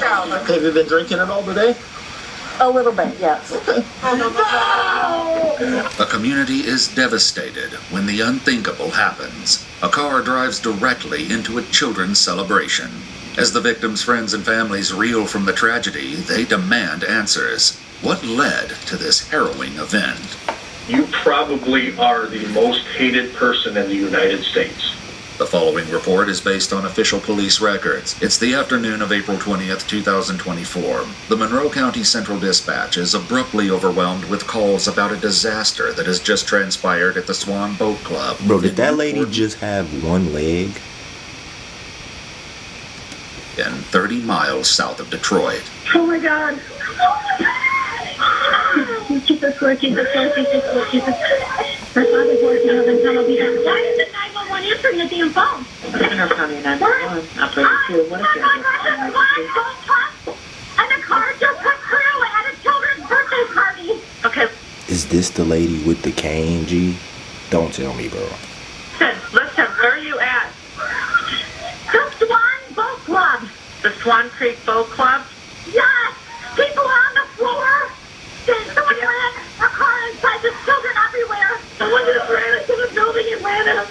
out. Have you been drinking at all today? A little bit, yes. A community is devastated when the unthinkable happens. A car drives directly into a children's celebration. As the victims' friends and families reel from the tragedy, they demand answers. What led to this harrowing event? You probably are the most hated person in the United States. The following report is based on official police records. It's the afternoon of April 20th, 2024. The Monroe County Central Dispatch is abruptly overwhelmed with calls about a disaster that has just transpired at the Swan Boat Club. Bro, did that lady just have one leg? In 30 miles south of Detroit. Oh my God. Jesus, Lord, Jesus, Lord, Jesus, Lord, Jesus. My Father's Lord, in heaven, hallowed be thy name. Why is the 911 answering the damn phone? Monroe County 911, operator 2, what is your And the car just went through at a children's birthday party. Okay. Is this the lady with the cane, G? Don't tell me, bro. Listen, where are you at? The Swan Boat Club. The Swan Creek Boat Club? Yes. People are on the floor. Someone ran a car inside. There's children everywhere. Someone just ran into the building and ran us.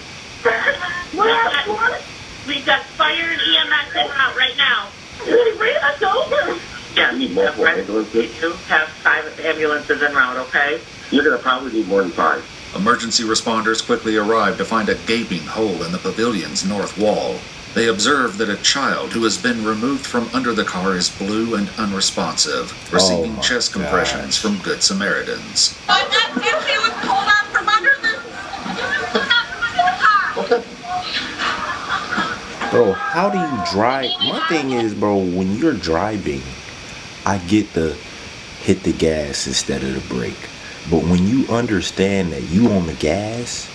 We've got fire and EMS in out right now. They ran us over. You need multiple ambulances? We do have 5 ambulances en route, okay? You're going to probably need more than 5. Emergency responders quickly arrive to find a gaping hole in the pavilion's north wall. They observe that a child who has been removed from under the car is blue and unresponsive, receiving chest compressions from Good Samaritans. But that family was pulled out from under the car. Okay. Bro, how do you drive? My thing is, bro, when you're driving, I get the hit the gas instead of the brake. But when you understand that you on the gas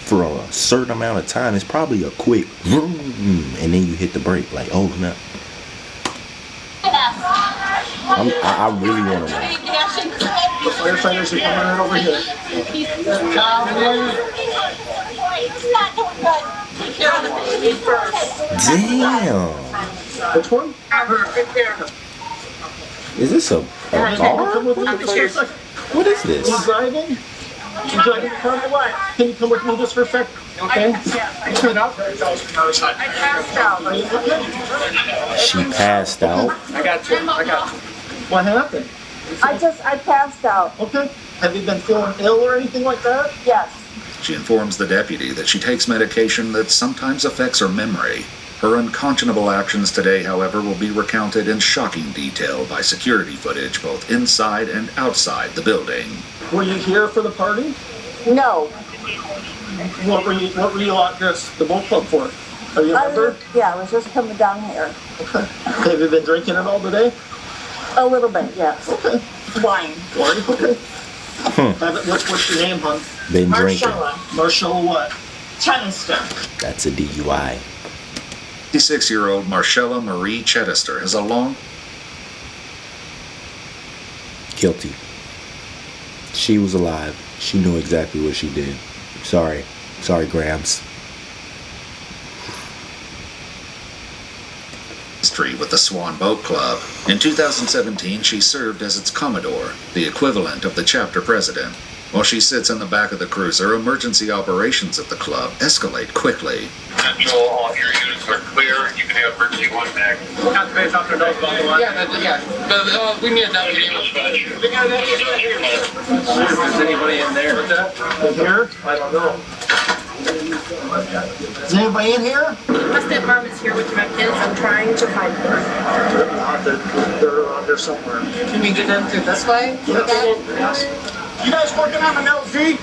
for a certain amount of time, it's probably a quick vroom, and then you hit the brake like, oh no. I really want to know. The firefighters are coming right over here. Damn. Which one? Is this a bar? Come with me just for a second. What is this? You driving? You driving the car? What? Can you come with me just for a second? Okay? Turn out. I passed out. Are you okay? She passed out. I got you. What happened? I passed out. Okay. Have you been feeling ill or anything like that? Yes. She informs the deputy that she takes medication that sometimes affects her memory. Her unconscionable actions today, however, will be recounted in shocking detail by security footage both inside and outside the building. Were you here for the party? No. What were you at the boat club for? Are you a member? I was just coming down here. Okay. Have you been drinking at all today? A little bit, yes. Okay. Wine. Wine? Okay. What's your name, hon? Been drinking. Marshall what? Chester. That's a DUI. 56-year-old Marshella Marie Chedister has a long... Guilty. She was alive. She knew exactly what she did. Sorry. Sorry, Gramps. history with the Swan Boat Club. In 2017, she served as its commodore, the equivalent of the chapter president. While she sits in the back of the cruiser, emergency operations at the club escalate quickly. Central, all your units are clear. You can have emergency contact. Got space off their nose, by the way. Yeah. But we need a deputy. We got a deputy right here. Is anybody in there? Here? I don't know. Is anybody in here? My stepmom here with my kids. I'm trying to find her. They're out there somewhere. Can we get in through this way? Yes. You guys working on an LZ?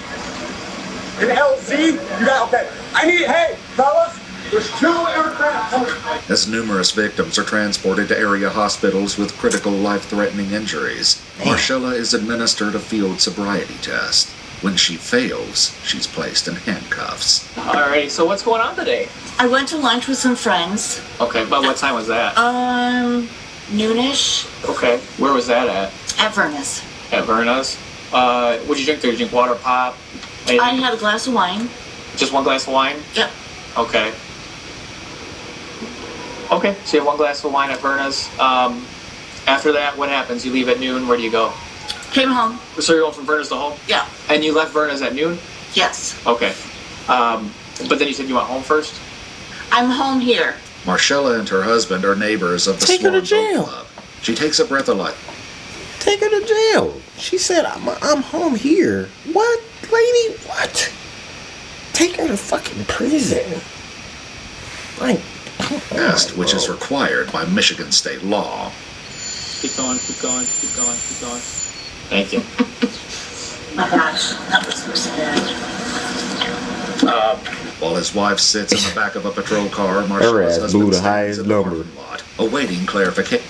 An LZ? You got, okay. I need, hey, fellas, there's 2 aircraft coming. As numerous victims are transported to area hospitals with critical life-threatening injuries, Marshella is administered a field sobriety test. When she fails, she's placed in handcuffs. Alrighty, so what's going on today? I went to lunch with some friends. Okay, but what time was that? Noonish Okay, where was that at? at Vernus. At Verna's? What'd you drink there? Did you drink water, pop? Anything? I had a glass of wine. Just 1 glass of wine? Yep. Okay. Okay, so you have one glass of wine at Verna's. After that, what happens? You leave at noon. Where do you go? Came home. So you're going from Verna's to home? Yeah. And you left Verna's at noon? Yes. Okay. But then you said you went home first? I'm home here. Marcella and her husband are neighbors of the Take her to Swan jail. Boat Club. She takes a breath of life. Take her to jail. She said, I'm home here. What, lady? What? Take her to fucking prison. Like, Arrest, which is required by Michigan state law. Keep going, keep going, keep going, keep going. Thank you. My gosh, that was so sad. While his wife sits in the back of a patrol car, Her Marcella's ass blew husband the stands highest in the number. parking lot, awaiting clarification.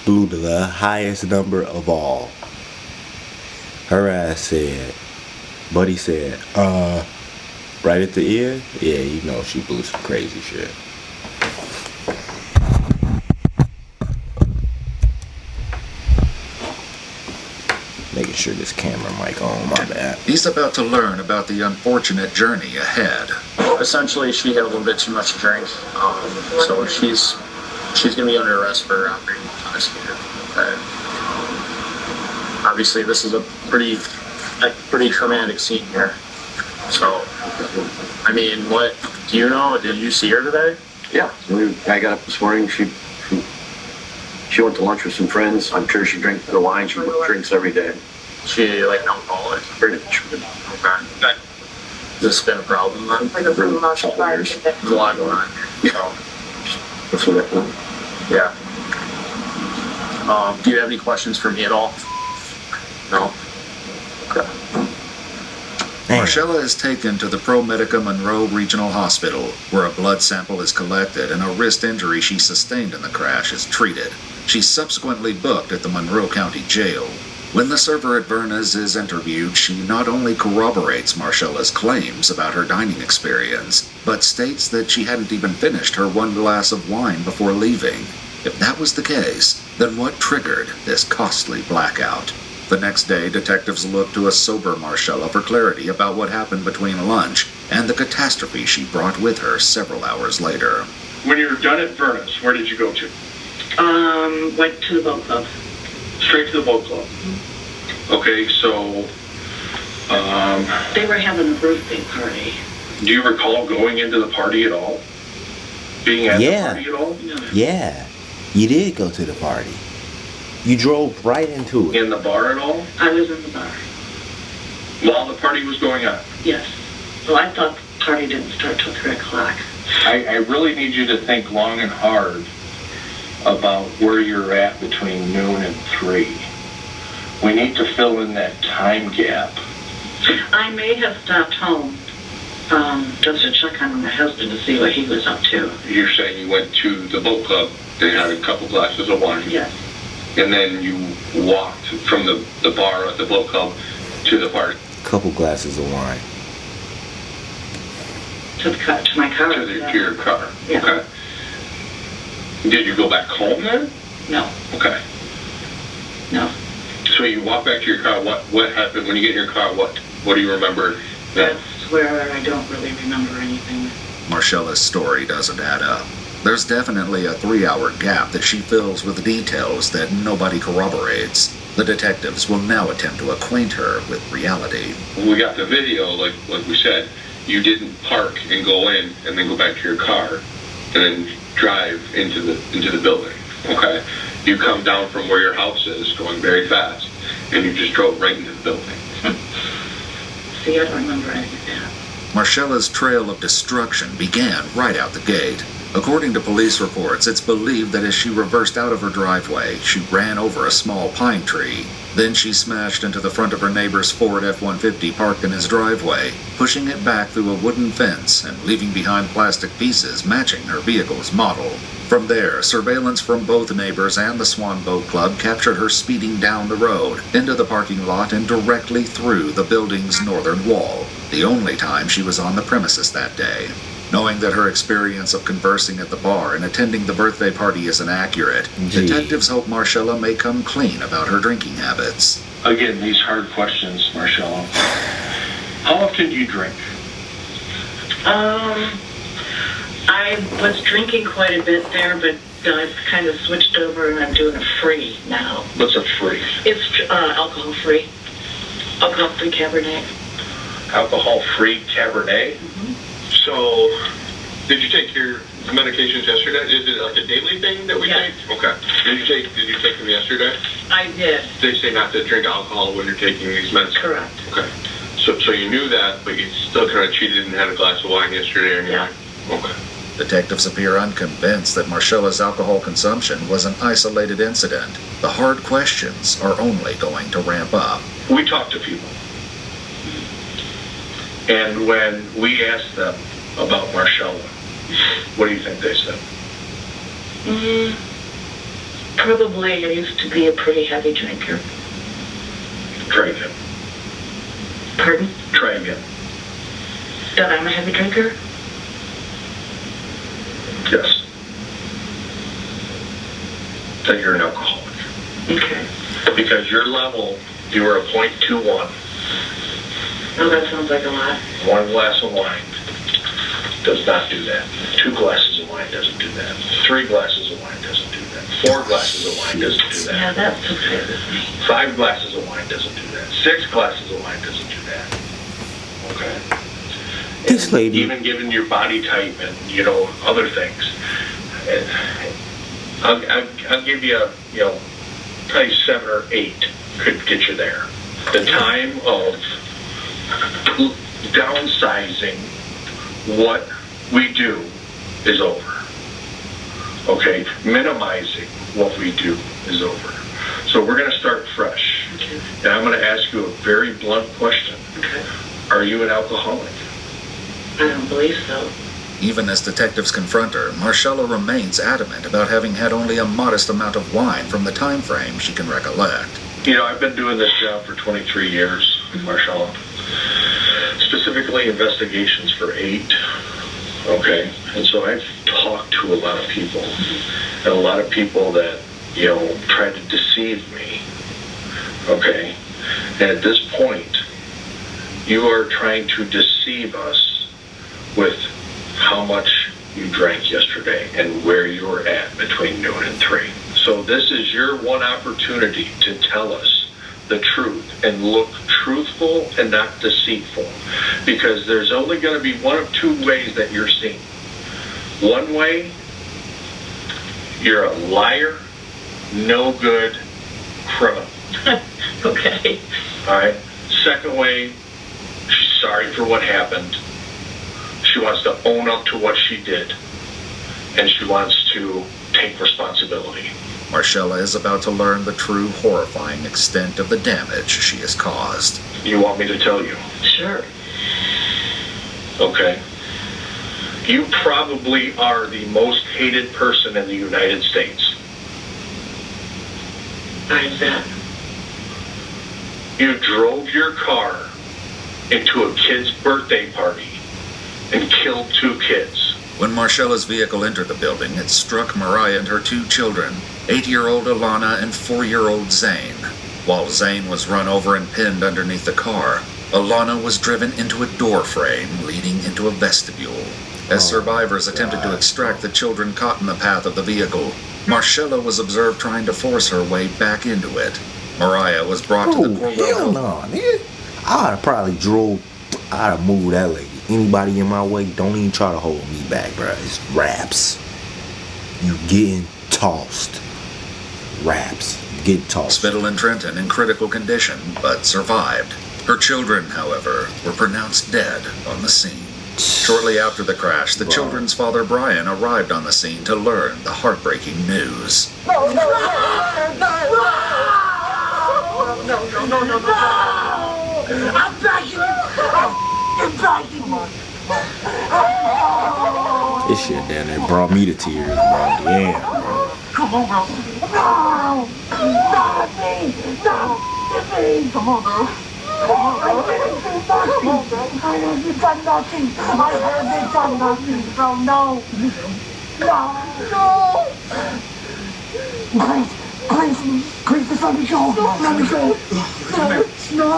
blew to the highest number of all. Her ass said, Buddy said, right at the end, yeah, you know she blew some crazy shit. Making sure this camera mic on, my bad. He's about to learn about the unfortunate journey ahead. Essentially, she had a little bit too much to drink, so she's gonna be under arrest for operating intoxicated. Obviously, this is a pretty traumatic scene here. So, I mean, what do you know? Did you see her today? Yeah, I got up this morning. She went to lunch with some friends. I'm sure she drinks the wine. She drinks every day. She like an alcoholic. Pretty much. Okay. Has this been a problem then? For a couple of years. There's a lot going on. So, That's what I yeah. Do you have any questions for me at all? No? Okay. Marcella is taken to the ProMedica Monroe Regional Hospital, where a blood sample is collected and a wrist injury she sustained in the crash is treated. She's subsequently booked at the Monroe County Jail. When the server at Verna's is interviewed, she not only corroborates Marcella's claims about her dining experience, but states that she hadn't even finished her one glass of wine before leaving. If that was the case, then what triggered this costly blackout? The next day, detectives look to a sober Marcella for clarity about what happened between lunch and the catastrophe she brought with her several hours later. When you were done at Verna's, where did you go to? Went to the boat club. Straight to the boat club. Okay, so, They were having a birthday party. do you recall going into the party at all? Being at Yeah. the party at all? Yeah, you did go to the party. You drove right into it. In the bar at all? I was in the bar. While the party was going on? Yes. So I thought the party didn't start till 3 o'clock. I really need you to think long and hard about where you're at between noon and 3. We need to fill in that time gap. I may have stopped home just to check on my husband to see what he was up to. You're saying you went to the boat club and had a couple glasses of wine. Yes. And then you walked from the bar at the boat club to the party. Couple glasses of wine. To my car. To your car. Yeah. Okay. Did you go back home then? No. Okay. No. So you walk back to your car. What happened when you get in your car? What do you remember? That's where I don't really remember anything. Marcella's story doesn't add up. There's definitely a 3-hour gap that she fills with details that nobody corroborates. The detectives will now attempt to acquaint her with reality. We got the video, like we said. You didn't park and go in and then go back to your car and then drive into the building. Okay? You come down from where your house is going very fast and you just drove right into the building. See, I don't remember any of that. Marcella's trail of destruction began right out the gate. According to police reports, it's believed that as she reversed out of her driveway, she ran over a small pine tree. Then she smashed into the front of her neighbor's Ford F-150 parked in his driveway, pushing it back through a wooden fence and leaving behind plastic pieces matching her vehicle's model. From there, surveillance from both neighbors and the Swan Boat Club captured her speeding down the road, into the parking lot, and directly through the building's northern wall, the only time she was on the premises that day. Knowing that her experience of conversing at the bar and attending the birthday party is inaccurate, detectives hope Marcella may come clean about her drinking habits. Again, these hard questions, Marcella. How often do you drink? I was drinking quite a bit there, but I've kind of switched over and I'm doing a free now. What's a free? It's alcohol-free. Alcohol-free Cabernet. Alcohol-free Cabernet? So, did you take your medications yesterday? Is it like a daily thing that we Yes. take? Okay. Did you take them yesterday? I did. They say not to drink alcohol when you're taking these medicines. Correct. Okay. So you knew that, but you still kind of cheated and had a glass of wine yesterday anyway? Yeah. Okay. Detectives appear unconvinced that Marcella's alcohol consumption was an isolated incident. The hard questions are only going to ramp up. We talk to people. And when we asked them about Marcella, what do you think they said? Probably I used to be a pretty heavy drinker. Try again. Pardon? Try again. That I'm a heavy drinker? Yes. That you're an alcoholic. Okay. Because your level, you were a .21. Oh, that sounds like a lot. One glass of wine does not do that. 2 glasses of wine doesn't do that. 3 glasses of wine doesn't do that. 4 glasses of wine doesn't do that. Yeah, that's okay with me. 5 glasses of wine doesn't do that. 6 glasses of wine doesn't do that. Okay. This And lady- even given your body type and other things, I'll give you probably 7 or 8 could get you there. The time of downsizing what we do is over. Okay, minimizing what we do is over. So we're going to start fresh. Okay. And I'm going to ask you a very blunt question. Okay. Are you an alcoholic? I don't believe so. Even as detectives confront her, Marcella remains adamant about having had only a modest amount of wine from the time frame she can recollect. I've been doing this job for 23 years, Marcella. Specifically investigations for 8. Okay, and so I've talked to a lot of people, and a lot of people that, tried to deceive me. Okay, and at this point, you are trying to deceive us with how much you drank yesterday and where you were at between noon and 3. So this is your one opportunity to tell us the truth and look truthful and not deceitful, because there's only going to be one of 2 ways that you're seen. One way, you're a liar, no good criminal. Okay. All right. Second way, she's sorry for what happened. She wants to own up to what she did, and she wants to take responsibility. Marcella is about to learn the true horrifying extent of the damage she has caused. You want me to tell you? Sure. Okay. You probably are the most hated person in the United States. Why is that? You drove your car into a kid's birthday party and killed 2 kids. When Marcella's vehicle entered the building, it struck Mariah and her 2 children, 8-year-old Alana and 4-year-old Zane. While Zane was run over and pinned underneath the car, Alana was driven into a door frame leading into a vestibule. As survivors attempted to extract the children caught in the path of the vehicle, Marcella was observed trying to force her way back into it. Mariah was brought to the poor Hell little... no, nigga. I'd have probably I'd have moved that lady. Anybody in my way, don't even try to hold me back, bro. It's raps. You getting tossed. Raps. You getting tossed. Spittle and Trenton in critical condition, but survived. Her children, however, were pronounced dead on the scene. Shortly after the crash, the children's father, Brian, arrived on the scene to learn the heartbreaking news. No, no, no, no, no, no, no, no. I'm begging you. I'm begging you. This shit down there brought me to tears, bro. Damn, bro. Come on, bro. No! Not me! Not me! Come on, bro. Come on, bro. I haven't done nothing. I haven't done nothing, bro. No. No. No. Please, just let me go. Let me go. No,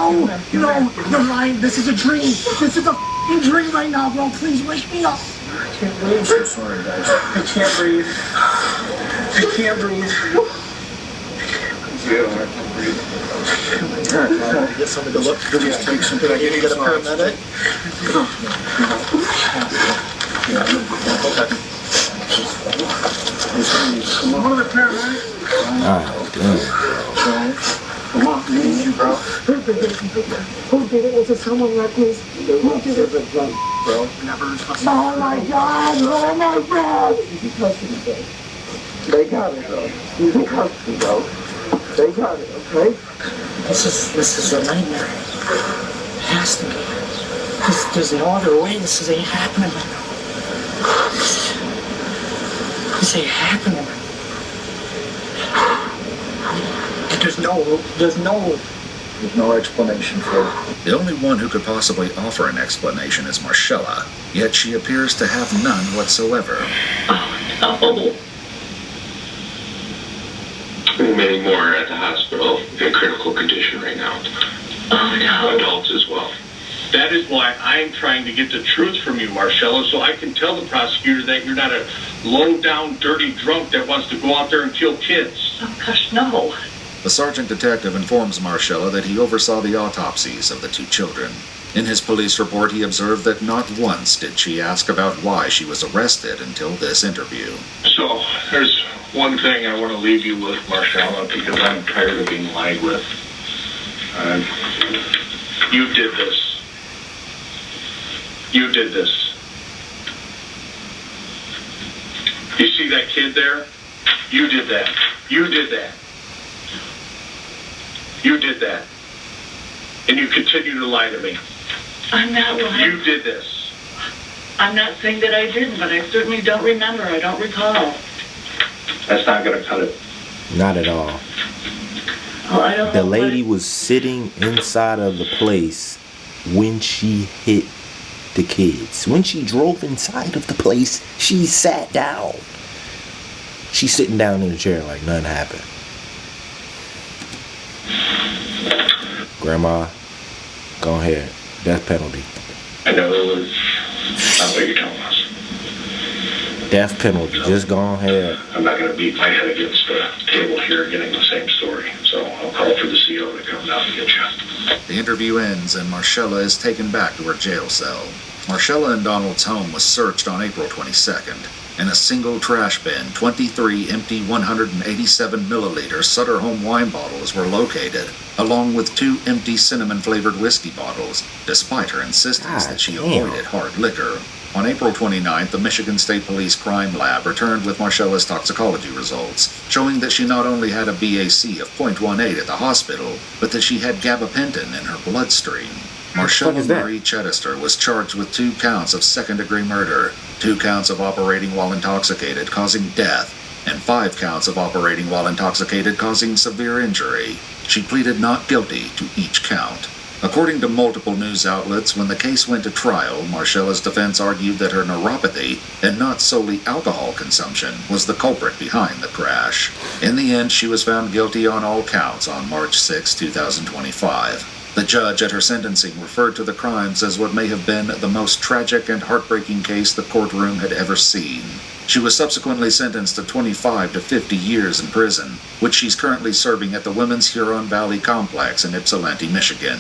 you're lying. This is a dream. This is a f***ing dream right now, bro. Please wake me up. I can't breathe. So sorry, guys. I can't breathe. I can't breathe. Yeah, I can't breathe. Alright, get somebody to look. Just take something. I get a paramedic. Okay. Come on, the paramedic. Ah, damn. Come on, easy, bro. Who did it? Was it someone reckless? Who did it? Bro, never trust. Oh my God! Oh my God! They got it, though. He's in custody, though. They got it, okay? This is a nightmare. It has to be. There's no other way. This ain't happening. This ain't happening. There's no explanation for it. The only one who could possibly offer an explanation is Marcella, yet she appears to have none whatsoever. Oh, Many more are at the hospital in critical condition right now. no. Oh, no. Adults as well. That is why I'm trying to get the truth from you, Marcella, so I can tell the prosecutor that you're not a low-down, dirty drunk that wants to go out there and kill kids. Oh, gosh, no. The sergeant detective informs Marcella that he oversaw the autopsies of the two children. In his police report, he observed that not once did she ask about why she was arrested until this interview. So, there's one thing I want to leave you with, Marcella, because I'm tired of being lied with. You did this. You did this. You see that kid there? You did that. You did that. You did that. And you continue to lie to me. I'm not lying. You did this. I'm not saying that I didn't, but I certainly don't remember. I don't recall. That's not going to cut it. Not at all. Well, I don't The know lady was sitting inside of the place when she hit the kids. When she drove inside of the place, she sat down. She's sitting down in the chair like nothing happened. Grandma, go ahead. Death penalty. I know it was not what you're telling us. Death penalty. Just go ahead. I'm not going to beat my head against the table here getting the same story. So I'll call for the CO to come down and get you. The interview ends and Marcella is taken back to her jail cell. Marcella and Donald's home was searched on April 22nd. In a single trash bin, 23 empty 187-milliliter Sutter Home wine bottles were located, along with 2 empty cinnamon-flavored whiskey bottles, despite her insistence that she avoided hard liquor. On April 29th, the Michigan State Police Crime Lab returned with Marcella's toxicology results, showing that she not only had a BAC of .18 at the hospital, but that she had gabapentin in her bloodstream. Marcella Marie Chedester was charged with 2 counts of second-degree murder, 2 counts of operating while intoxicated causing death, and 5 counts of operating while intoxicated causing severe injury. She pleaded not guilty to each count. According to multiple news outlets, when the case went to trial, Marcella's defense argued that her neuropathy, and not solely alcohol consumption, was the culprit behind the crash. In the end, she was found guilty on all counts on March 6, 2025. The judge at her sentencing referred to the crimes as what may have been the most tragic and heartbreaking case the courtroom had ever seen. She was subsequently sentenced to 25 to 50 years in prison, which she's currently serving at the Women's Huron Valley Complex in Ypsilanti, Michigan.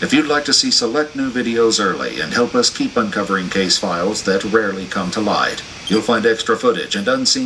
If you'd like to see select new videos early and help us keep uncovering case files that rarely come to light, you'll find extra footage and unseen